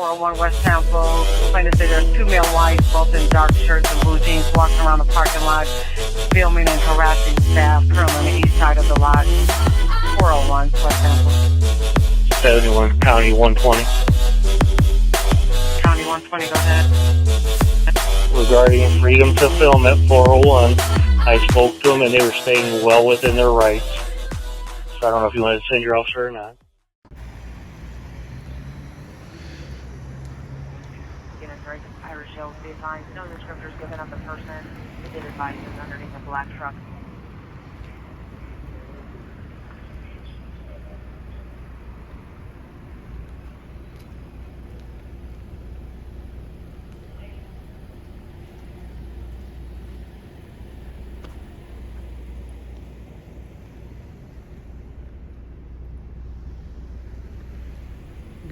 401 West Temple. Plaintiff said there's two male whites, both in dark shirts and blue jeans, walking around the parking lot, filming and harassing staff currently on the east side of the lot. 401 West Temple. 71 County 120. County 120, go ahead. Regarding freedom to film at 401, I spoke to them and they were staying well within their rights. So I don't know if you want to send your officer or not. Irish Hills, be advised, no descriptors given of the person. They did advise is underneath a black truck.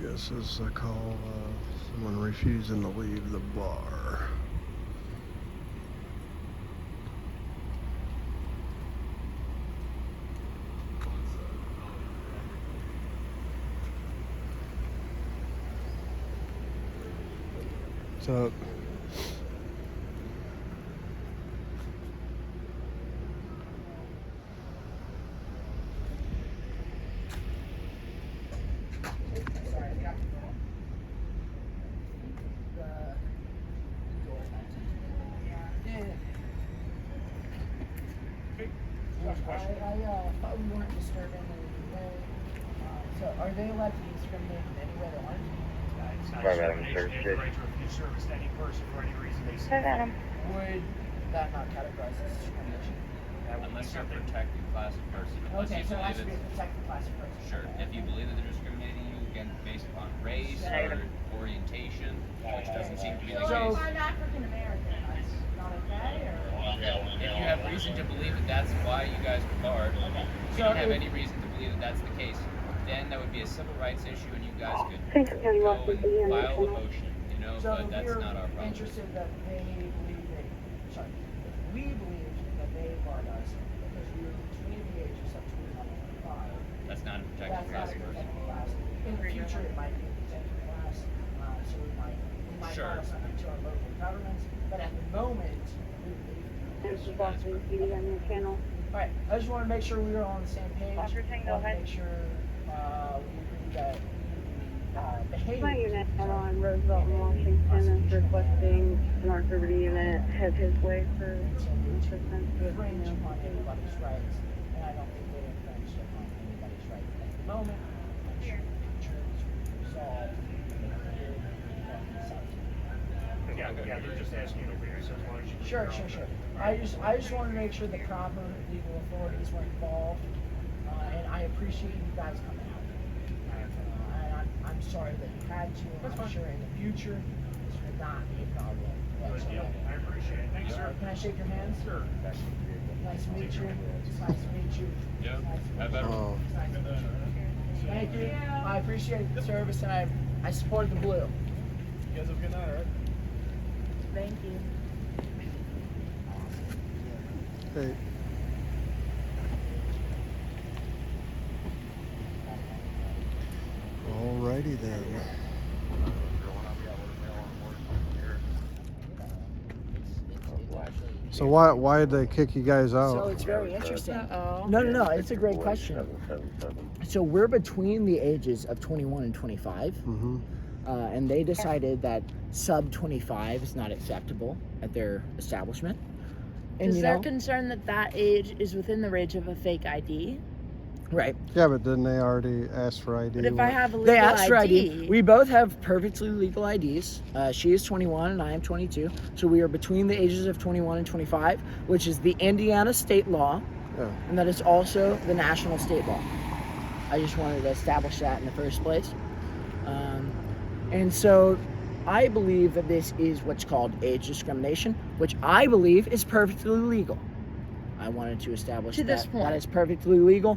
Guess this is a call someone refusing to leave the bar. What's up? I thought we weren't disturbing in any way. So are they allowed to discriminate in any way they want to? Right, Madam Sir. They have the right to refuse service to any person for any reason they see. Would that not categorize as discrimination? Unless you're a protected class of person. Unless Okay, you so it has believe to be a it's, protected class of person. sure. If you believe that they're discriminating you, again, based upon race or orientation, which doesn't seem to be the So, case. I'm African American. That's not okay, or? If you have reason to believe that that's why you guys were barred, if you don't have any reason to believe that that's the case, then that would be a civil rights issue and you guys could go and file a motion, you know, So but that's not our problem. interested that they believe that, sorry, if we believe that they barred us because we were between the ages of 21 and 25, That's not a protected that's class not a of person. protected class. In the future, it might be a protected class, so we might Sure. file something to our local governments, but at the moment, we believe. This is Boston PD on your channel. Alright, I just want to make sure we were all on the same page. Everything, go Want to ahead. make sure, we agree that behavior. My unit on Roosevelt in Washington is requesting an R30 unit head his way for assistance with Infringe upon anybody's rights, and I don't think they infringe upon anybody's rights at the moment. I'm sure the future is resolved. Yeah, they're just asking over here, so why don't you? Sure. I just wanted to make sure the proper legal authorities were involved, and I appreciate you guys coming out. And I'm sorry that you had to, and I'm sure in the future, this would not be a problem whatsoever. I appreciate it. Thanks, sir. Can I shake your hands? Sure. Nice to meet you. It's nice to meet you. Yeah, It's nice to meet have you. better. Oh, It's nice to meet you. Thank you. I appreciate the service, and I support the blue. You guys have a good night, all right? Thank you. hey. Alrighty then. So why did they kick you guys So out? it's very interesting. No. It's a great question. So we're between the ages of 21 and 25, Mm-hmm. and they decided that sub 25 is not acceptable at their establishment. And Because you they're know, concerned that that age is within the range of a fake ID. right? Yeah, but didn't they already ask for ID? But if I have a legal They asked for ID, ID. We both have perfectly legal IDs. She is 21 and I am 22. So we are between the ages of 21 and 25, which is the Indiana state law, Yeah. and that is also the national state law. I just wanted to establish that in the first place. And so I believe that this is what's called age discrimination, which I believe is perfectly legal. I wanted to establish To this that point. that is perfectly legal.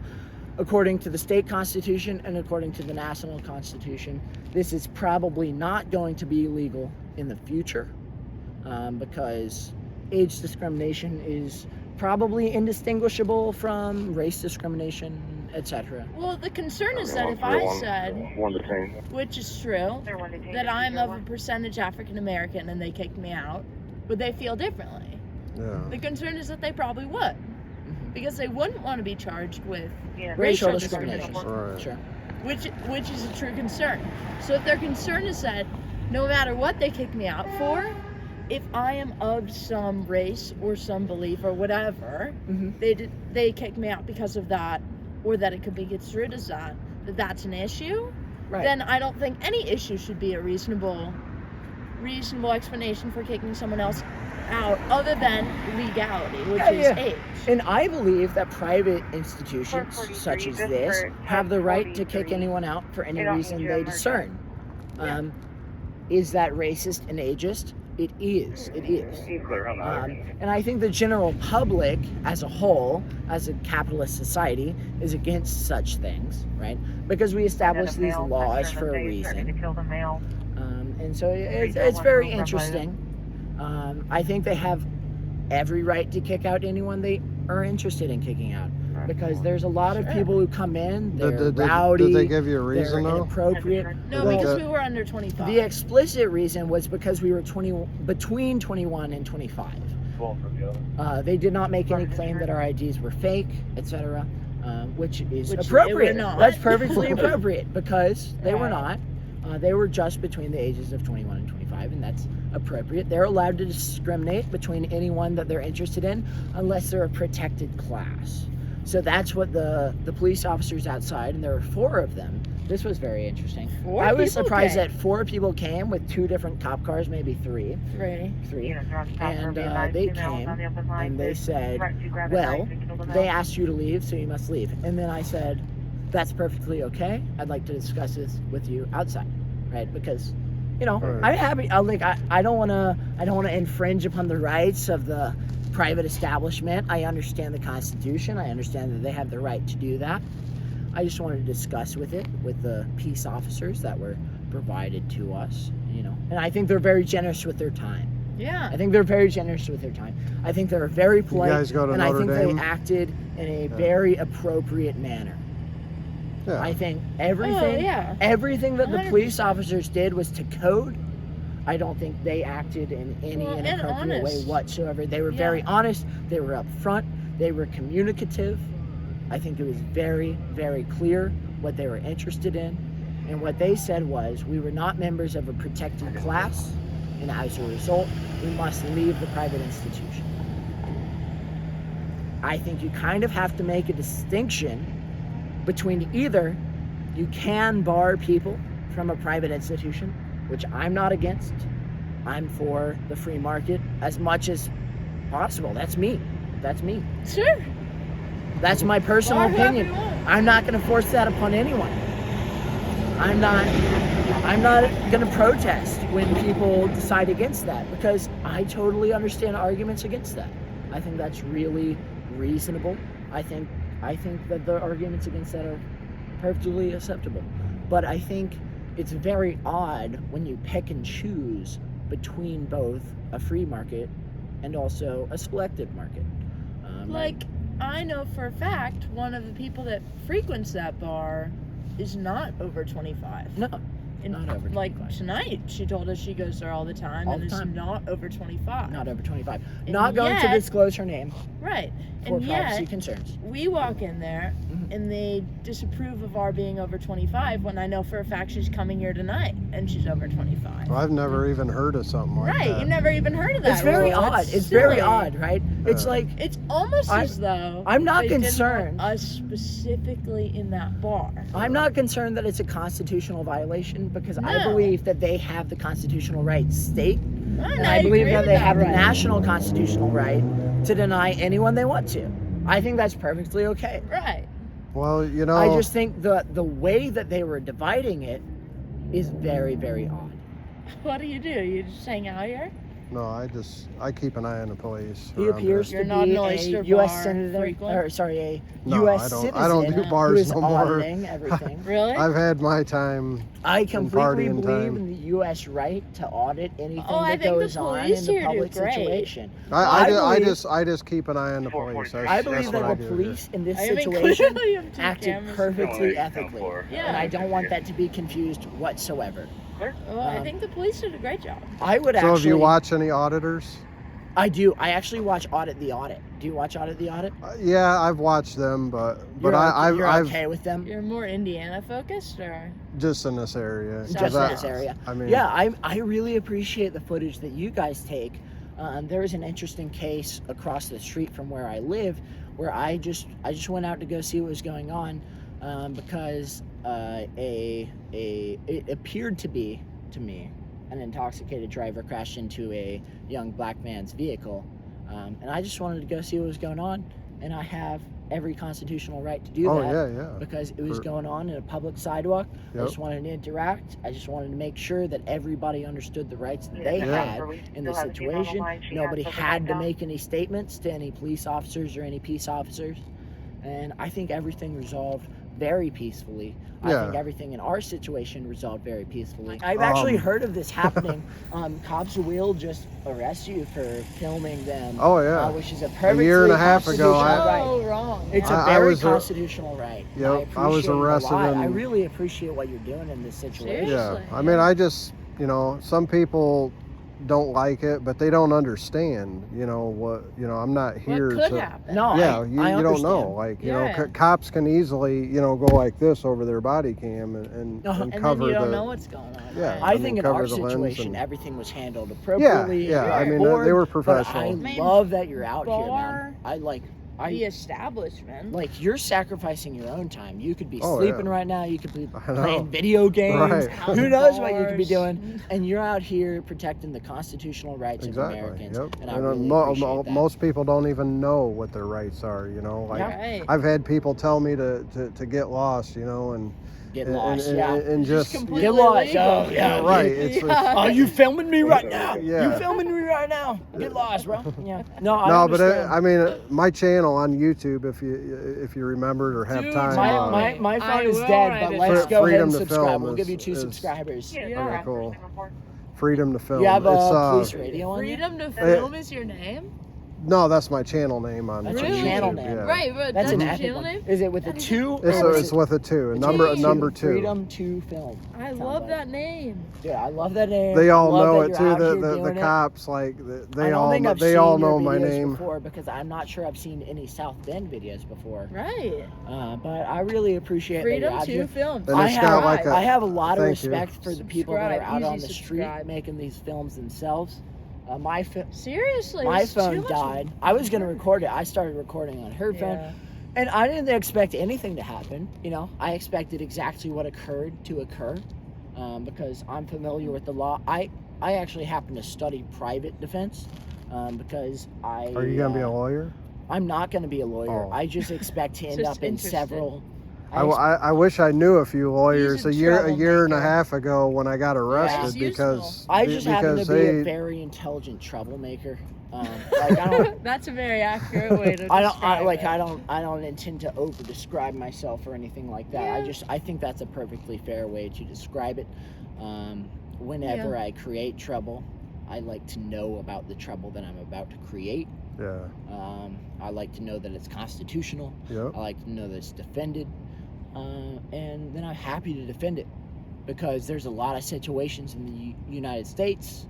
According to the state constitution and according to the national constitution, this is probably not going to be legal in the future because age discrimination is probably indistinguishable from race discrimination etc. Well, the concern is that if I said, 1 to 10. which is true, that I'm of a percentage African American and they kicked me out, would they feel differently? Yeah. The concern is that they probably would, because they wouldn't want to be charged with Racial discrimination. Right. Sure. which is a true concern. So if their concern is that no matter what they kick me out for, if I am of some race or some belief or whatever, they kick me out because of that, or that it could be construed as that's an issue, Right. then I don't think any issue should be a reasonable explanation for kicking someone else out other than legality, which is age. And I believe that private institutions such as this have the right to kick anyone out for any reason they discern. Is that racist and ageist? It is. It is. And I think the general public as a whole, as a capitalist society, is against such things, right? Because we establish these laws for a reason. And so it's very interesting. I think they have every right to kick out anyone they are interested in kicking out. Because there's a lot of people who come in, they're rowdy, did they give you a reason, they're though? inappropriate. No, Well, because we were under 25. The explicit reason was because we were between 21 and 25. They did not make any claim that our IDs were fake, etc., which is appropriate. They were not. That's perfectly appropriate because they were not. They were just between the ages of 21 and 25, and that's appropriate. They're allowed to discriminate between anyone that they're interested in unless they're a protected class. So that's what the police officers outside, and there were 4 of them. This was very interesting. I was surprised that 4 people came with 2 different cop cars, maybe 3. Three. And they came and they said, well, they asked you to leave, so you must leave. And then I said, that's perfectly okay. I'd like to discuss this with you outside, right? Because, you know, I'm happy. I don't want to infringe upon the rights of the private establishment. I understand the Constitution. I understand that they have the right to do that. I just wanted to discuss with the peace officers that were provided to us, you know. And I think they're very generous with their time. Yeah. I think they're very generous with their time. I think they're very polite, You guys go to and Notre I think Dame? they acted in a very appropriate manner. Yeah. I think everything that the police officers did was to code. I don't think they acted in any inappropriate way whatsoever. They were very honest. They were upfront. They were communicative. I think it was very, very clear what they were interested in. And what they said was, we were not members of a protected class, and as a result, we must leave the private institution. I think you kind of have to make a distinction between either you can bar people from a private institution, which I'm not against. I'm for the free market as much as possible. That's me. Sure. That's my personal opinion. I'm not going to force that upon anyone. I'm not going to protest when people decide against that, because I totally understand arguments against that. I think that's really reasonable. I think that the arguments against that are perfectly acceptable. But I think it's very odd when you pick and choose between both a free market and also a selective market. I know for a fact one of the people that frequents that bar is not over 25. No, not over 25. Like tonight, she told us she goes there all the time and is not over 25. Not over 25. And not going to disclose her name. Right. For And privacy yet, concerns. we walk in there and they disapprove of our being over 25 when I know for a fact she's coming here tonight and she's over 25. Well, I've never even heard of something like that. Right, you've never even heard of that. It's very rule. odd. It's silly. very odd, right? It's like It's almost as though I'm not they didn't concerned. want us specifically in that bar. I'm not concerned that it's a constitutional violation, because I No. believe that they have the constitutional right state, and I I believe agree that with they that have the right. national constitutional right to deny anyone they want to. I think that's perfectly okay. Right. Well, you know, I just think the way that they were dividing it is very, very odd. What do? You just hang out here? no, I keep an eye on the police. He around appears here. You're to not be an a oyster U.S. bar senator, frequent? or sorry, a No, U.S. I citizen don't do bars who is no more. auditing everything. Really? I've had my time. I party completely in believe time. in the U.S. right to audit anything I that think the goes on in police the here do public great. situation. I believe- just keep an eye on the police. I believe that the police in this situation acted perfectly ethically, Yeah. and I don't want that to be confused whatsoever. Well, I think the police did a great job. I would So actually. have you watched any auditors? I do. I actually watch Audit the Audit. Do you watch Audit the Audit? Yeah, I've watched them, but You're I've okay with them? You're more Indiana focused, or just in this area. Just 'Cause in this area. I mean, Yeah, I really appreciate the footage that you guys take. There is an interesting case across the street from where I live, where I just went out to go see what was going on, because it appeared to be, to me, an intoxicated driver crashed into a young black man's vehicle, and I just wanted to go see what was going on, and I have every constitutional right to do that. Oh yeah. Because it was going on in a public sidewalk. I just wanted to interact. I just wanted to make sure that everybody understood the rights that they had in the situation. Nobody had to make any statements to any police officers or any peace officers. And I think everything resolved very peacefully. I think everything in our situation resolved very peacefully. I've actually heard of this happening. Cops will just arrest you for filming them. Oh yeah. Which is a perfectly year and a half ago, constitutional right. so wrong. It's a I very was constitutional right. Yep, I was arrested I in- really appreciate what you're doing in this situation. Seriously. Yeah. I mean, I just, some people don't like it, but they don't understand, I'm not here What could to happen? No, yeah, I you don't know. understand. Like, Yeah. cops can easily, go like this over their body cam and And cover then you don't the know what's going on. Yeah. right? I and think in cover our the lens situation, and- everything was handled appropriately. yeah. I and mean, board, they were but professional. I mean, love that you're out here, bar, man. The establishment. Like you're sacrificing your own time. You could be Oh, sleeping yeah. right now. You could be I know. playing video games. Right. Who knows what you could be Bars. doing? And you're out here protecting the constitutional rights Exactly. of Americans. Yep. And I And, really appreciate that. most people don't even know what their rights are. Like Right. I've had people tell me to get lost. And Get and- lost, and, yeah. and just completely Get lost. illegal. Oh, yeah. right. It's Oh, you filming me right now? Yeah. You filming me right now? Get lost, bro. Yeah. No, I no, but understand. I mean, my channel on YouTube, if you remembered or have Dude, time, my phone I is will dead, write but it let's down. go ahead and Freedom to subscribe. Film We'll give you is- 2 is- subscribers. Yeah. Okay, cool. Freedom to Film. You have a It's, police radio on you? Freedom to film is your name? No, that's my channel name on That's on your Really? channel YouTube, name. yeah. Right, but That's that's an your epic channel one. name? Is it with a 2? It's with a 2, a number 2. Freedom to Film. I Sounds love like. that name. Dude, I love that name. They all I love know that it you're too. out The here the doing it. cops I they don't all think I've they seen all your know my videos name. before because I'm not sure I've seen any South Bend videos before. Right. But I really appreciate that Freedom you're out to here. film. And I it's have, got like a- I have a lot of thank you. respect for the people that are Subscribe, out on easy the subscribe. street making these films themselves. Seriously. My it's too phone much- died. I was gonna record it. I started recording on her phone, Yeah. and I didn't expect anything to happen. I expected exactly what occurred to occur, because I'm familiar with the law. I actually happen to study private defense, because I. Are you gonna be a lawyer? I'm not gonna be a lawyer. Oh. I just expect to end Just up in interested. several. I wish I knew a few lawyers a a year and a troublemaker. half ago when I got arrested He's because I just happen to because be they a very intelligent troublemaker. Like I don't. That's a very accurate way to I describe don't. it. I don't intend to over describe myself or anything like that. Yeah. I think that's a perfectly fair way to describe it. Whenever I create trouble, I like to know about the trouble that I'm about to create. yeah I like to know that it's constitutional. yep I like to know that it's defended, and then I'm happy to defend it because there's a lot of situations in the United States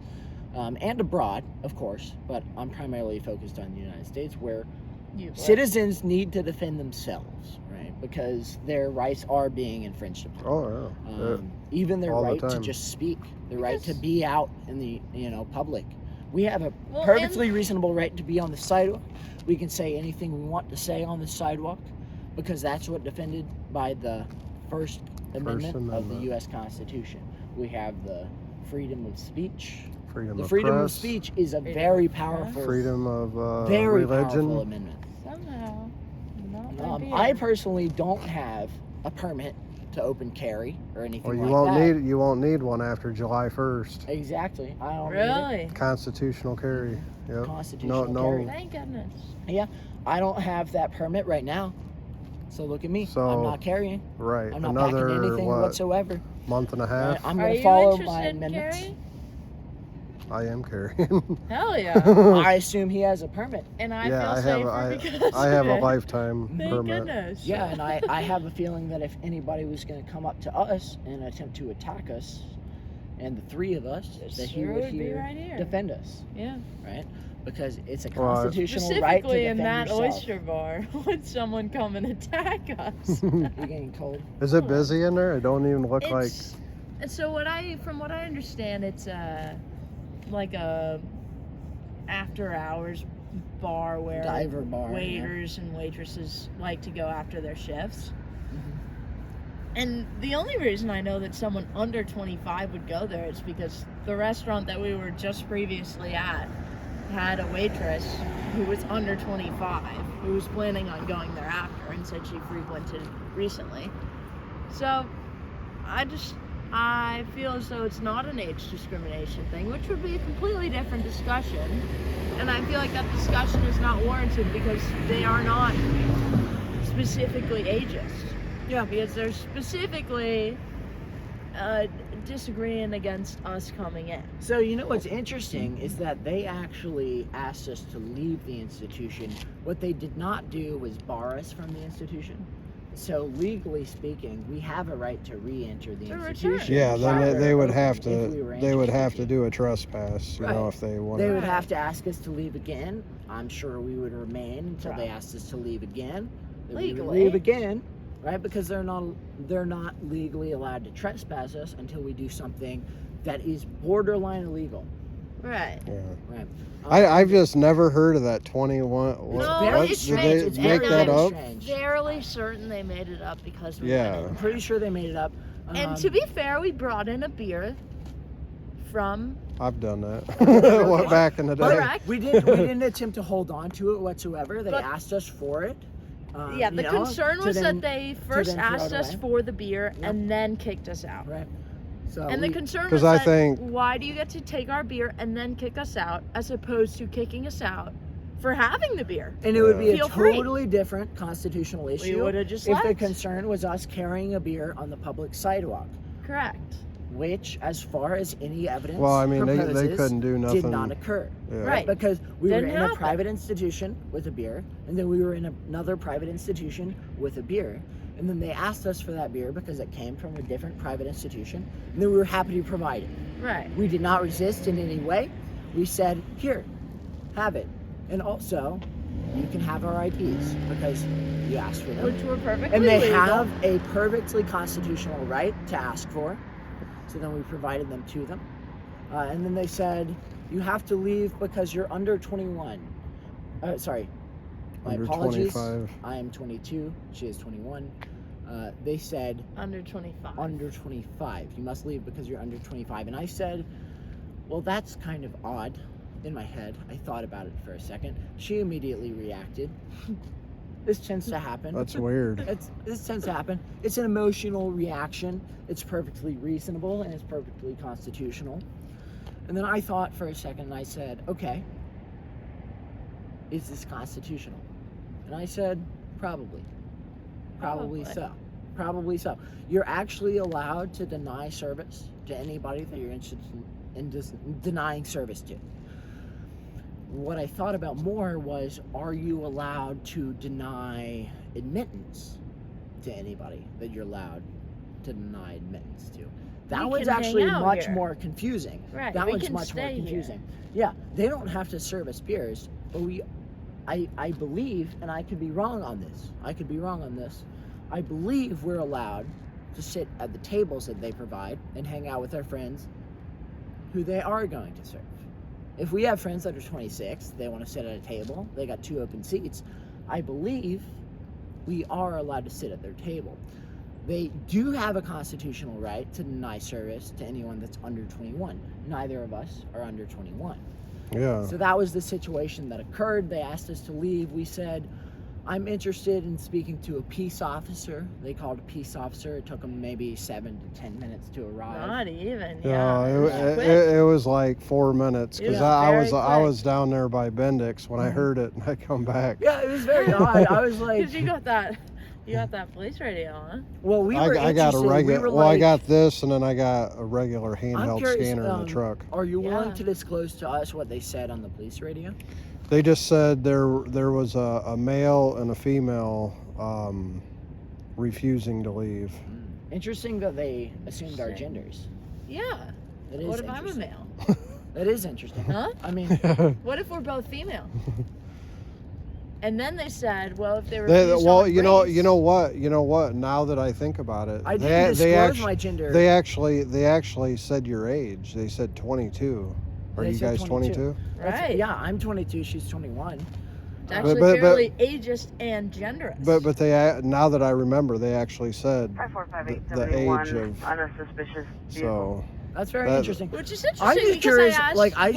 and abroad, of course, but I'm primarily focused on the United States where citizens need to defend themselves, right? Because their rights are being infringed upon. oh yeah. Even their all the right to time. just speak, the right to Yes. be out in the public. We have a Well, perfectly reasonable right to be on the sidewalk. We can say anything we want to say on the sidewalk because that's what defended by the First Amendment of the Amendment. U.S. Constitution. We have the freedom of speech. freedom The of freedom of press, speech is a Freedom very of press. powerful, freedom of very religion. powerful amendment. Somehow. Not my I beer. personally don't have a permit to open carry or anything Well, you like won't that. you won't need one after July 1st. Exactly. I don't need it. Really? Constitutional carry. Yep. Constitutional no. carry. Thank goodness. I don't have that permit right now. So look at me. So- I'm not carrying. Right. I'm not Another packing anything what? whatsoever. Month and a half. Right? I'm Are going to you follow interested my in amendments. carrying? I am carrying. Hell yeah. I assume he has a permit. And I yeah, feel I have. safer because I have of a it. lifetime Thank permit. goodness. Yeah, and I have a feeling that if anybody was going to come up to us and attempt to attack us, and the three of us, It that he sure would would be here right here. defend us, Yeah. right? Because it's a Well, constitutional right to Specifically in defend that yourself. oyster bar, would someone come and attack us? You're getting cold. Is it busy in there? It don't even look like. It's, so from what I understand, it's like a after hours bar where Diver bar, waiters and waitresses like to go after their shifts. Mm-hmm. And the only reason I know that someone under 25 would go there is because the restaurant that we were just previously at had a waitress who was under 25 who was planning on going there after and said she frequented recently. So I feel as though it's not an age discrimination thing, which would be a completely different discussion. And I feel like that discussion is not warranted because they are not specifically ageist. Yeah. Because they're specifically disagreeing against us coming in. So you know what's interesting is that they actually asked us to leave the institution. What they did not do was bar us from the institution. So legally speaking, we have a right to re-enter the To institution. return. Yeah, then Rather they would open have if to. we were They would have to interested. do a trespass, you know, Right. if they want. They would Right. have to ask us to leave again. I'm sure we would remain until they Right. asked us to leave again. Then we would Legally. leave again, right? Because they're not legally allowed to trespass us until we do something that is borderline illegal, Right. Yeah. right? I've just never heard of that 21. What, No, what it's did strange. they It's make very, that very up? strange. Fairly certain they made it up because we Yeah. went I'm in. pretty sure they made it up. And to be fair, we brought in a beer from I've done that. What, back in the but day? Correct. we didn't attempt to hold on to it whatsoever. They But- asked us for it. yeah, the you know, concern to was then- that they first then throw asked it us away. for the beer Yep. and then kicked us out. Right. So And the we- concern 'Cause was I that think- why do you get to take our beer and then kick us out as opposed to kicking us out for having the beer? and it would be a Feel free. totally different constitutional issue would have just if the left. concern was us carrying a beer on the public sidewalk, Correct. which, as far as any evidence Well, I mean, they proposes, couldn't do nothing. did not occur. Yeah. Right. Because we were Didn't in a happen. private institution with a beer, and then we were in another private institution with a beer, and then they asked us for that beer because it came from a different private institution, and then we were happy to provide it. Right. We did not resist in any way. We said, here, have it. And also, you can have our IPs because you asked for them. Which were perfectly And they legal. have a perfectly constitutional right to ask for. So then we provided them to them. And then they said, you have to leave because you're under 21. Sorry, my Under apologies. 25. I am 22. She is 21. They said, under 25. under 25. You must leave because you're under 25. And I said, well, that's kind of odd. In my head, I thought about it for a second. She immediately reacted. This tends to happen. That's weird. This tends to happen. It's an emotional reaction. It's perfectly reasonable and it's perfectly constitutional. And then I thought for a second and I said, okay, is this constitutional? And I said, probably. Probably so. Probably so. You're actually allowed to deny service to anybody that you're interested in denying service to. What I thought about more was, are you allowed to deny admittance to anybody that you're allowed to deny admittance to? That We one's can hang actually out much here. more confusing. Right, That we one's can much more stay here. confusing. Yeah, they don't have to serve us beers, but I believe, and I could be wrong on this. I believe we're allowed to sit at the tables that they provide and hang out with our friends who they are going to serve. If we have friends that are 26, they want to sit at a table, they got 2 open seats, I believe we are allowed to sit at their table. They do have a constitutional right to deny service to anyone that's under 21. Neither of us are under 21. Yeah. So that was the situation that occurred. They asked us to leave. We said, I'm interested in speaking to a peace officer. They called a peace officer. It took them maybe 7 to 10 minutes to arrive. Not even. No, Yeah. it, was it, quick. it was like 4 minutes because Yeah, I very I quick. was down there by Bendix when I heard it and I come back. Yeah, it was very odd. I was like, Because you got that You got that police radio, huh? Well, we were I got a interested. regular. We were Well, I like, got this, and then I got a regular I'm handheld curious, scanner in the truck. Are you willing Yeah. to disclose to us what they said on the police radio? They just said there was a male and a female refusing to leave. Interesting that they assumed our genders. Yeah. That is What if I'm a interesting. male? That is interesting. Huh? I mean, What if we're both female? And then they said, well, if they were Well, you know what? Now that I think about it, I didn't disclose my gender. They actually said your age. They said 22. Are They you said guys 22? Right. Yeah, I'm 22. She's 21. It's actually But- fairly ageist and genderist. But they, now that I remember, they actually said the age 545-871 of. on a suspicious vehicle. So That's very That- interesting. Which is interesting I'm just because curious. I asked, Like, I'm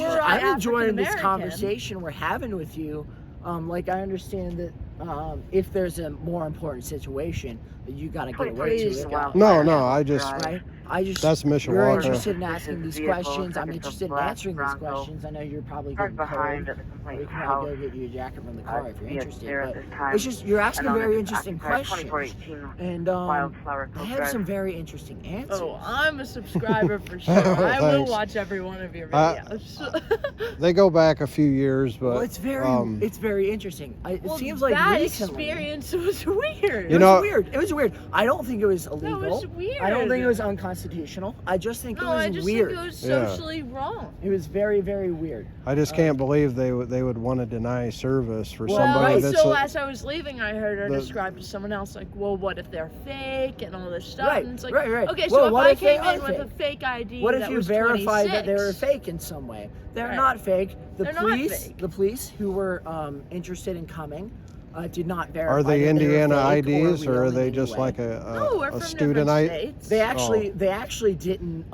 enjoying this African-American? conversation we're having with you. Like, I understand that if there's a more important situation, that you got to get away to it. no, I just Right? I just that's Mission you're Walker. interested in asking these Vehicle, questions. I'm second interested in black answering these Bronco. questions. I know you're probably Parked getting behind cold. at the We complaint can house. probably go get you a jacket from the car if you're interested. There at But this time. it's just you're asking And on very this interesting occupied questions, 2418 and Wildflower I Cove have Drive. some very interesting answers. Oh, I'm a subscriber for sure. I will Thanks. watch every one of your Uh, videos. They go back a few years, but Well, it's very interesting. It Well, seems like that recently. experience was weird. You It know- was weird. It was weird. I don't think it was illegal. No, it's weird. I don't think it was unconstitutional. I just think No, it was I just weird. think it was Yeah. socially wrong. It was very, very weird. I just can't believe they would want to deny service for Well, somebody Well, that's so a, as I was leaving, I heard her the- describe to someone else, like, well, what if they're fake and all this stuff? Right, and it's like, right. okay, Well, so if what I if they came are in with a fake? fake ID What if that you was verified that they were 26? fake in some way? They're Right. not fake. They're not fake. The police who were interested in coming did not verify. are they that Indiana were fake IDs real or are in they any just way. like No, we're a from student different ID? states. They actually didn't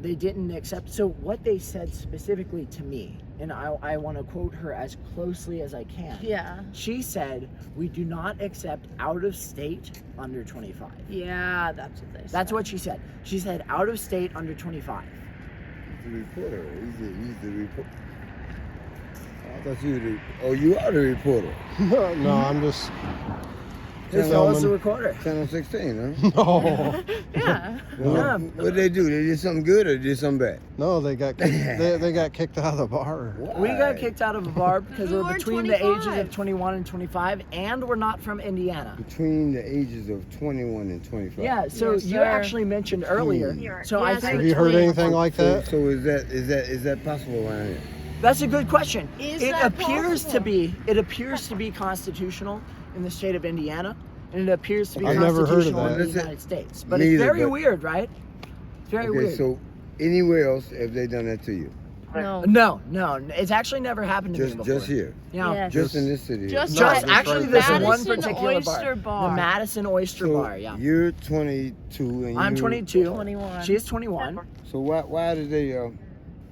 they didn't accept. So what they said specifically to me, and I want to quote her as closely as I can. Yeah. She said, "We do not accept out of state under 25." Yeah, that's what they said. That's what she said. She said out of state under 25. The reporter. He's the reporter. I thought you were the. Oh, you are the reporter. No, I'm just. This Channel- fellow's the recorder. Channel 16, huh? No, Yeah. Yeah. What they do? They did something good or they did something bad? no, they got they got kicked out of the bar. We got kicked out of a bar because We we're were between the ages 25. of 21 and 25, and we're not from Indiana. Between the ages of 21 and 25. Yeah, so Yes, you sir. actually mentioned earlier. So I Yes, think Have you heard anything like So, that? so is that possible around here? that's a good question. Is It that appears possible? to be constitutional in the state of Indiana, and it appears to be I've never heard of constitutional in that. the United States. But Me it's either, very but- weird, right? It's very Okay, weird. so anywhere else have they done that to you? No. No, it's actually never happened to me before. Just here, Yeah. Yes. just in this city. Just No, Just just actually right this there. one Madison particular Oyster Bar. The Madison Oyster So Bar, yeah. you're 22 and I'm you- 22. 21. She's 21. So why did they?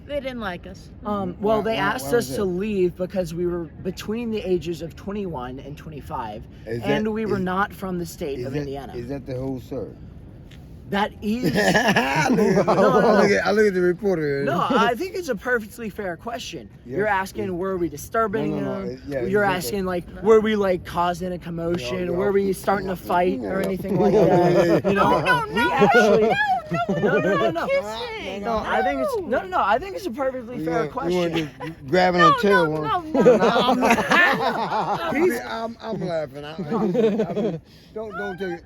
They didn't like us. Well, Why- they why- asked why us was to that? leave because we were between the ages of 21 and 25, Is and that- we were is- not from the state Is of that, Indiana. is that the whole story? That is. I look at the reporter. No, I think it's a perfectly fair question. Yeah. You're asking, were we disturbing No, them? yeah, You're exactly. asking, like, were we like causing a commotion? Yeah. Were we starting a fight or Yeah. anything like that? You know, we actually. No. Kissing. No, I think it's no. I think it's a perfectly fair You question. want just grabbing a tail? I'm laughing. Don't take it.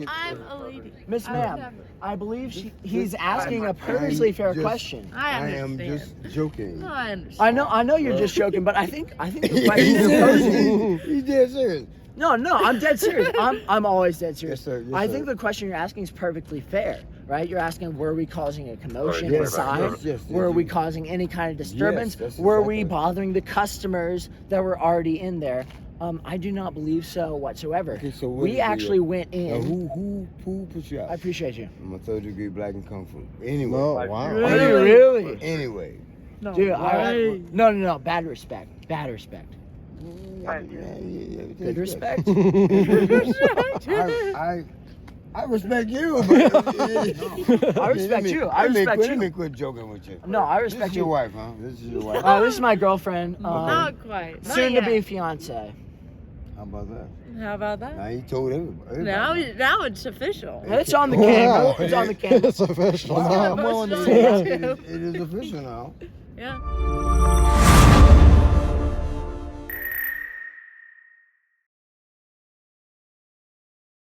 I'm a lady. Miss I Ma'am, would never- I believe he's asking a perfectly fair just- question. I I am understand. just joking. No, I understand. I know you're just joking, but I think the question you're posing. He's dead serious. No, I'm dead serious. I'm always dead serious. Yes, sir. Yes, I sir. think the question you're asking is perfectly fair, right? You're asking, were we causing a commotion Yes, inside? yes, Were we yes. causing any kind of disturbance? Yes, that's Were we exactly. bothering the customers that were already in there? I do not believe so whatsoever. Okay, so what We is the, actually went Now, in. who put you out? I appreciate you. I'm a third-degree black and kung fu. Anyway. No, wow. Are you really? Anyway. No. Dude, way. no. Bad respect. Bad respect. Good respect. I respect you. But I respect you. I respect Let you. me quit joking with you. No, I This respect is your you. wife, huh? This is your wife. This is my girlfriend. Not quite. Not Soon to be yet. fiance. How about that? How about that? Now he told everybody. Now it's official. It's on the camera. It's on the camera. It's official Wow. now. Come on, It is official now. Yeah.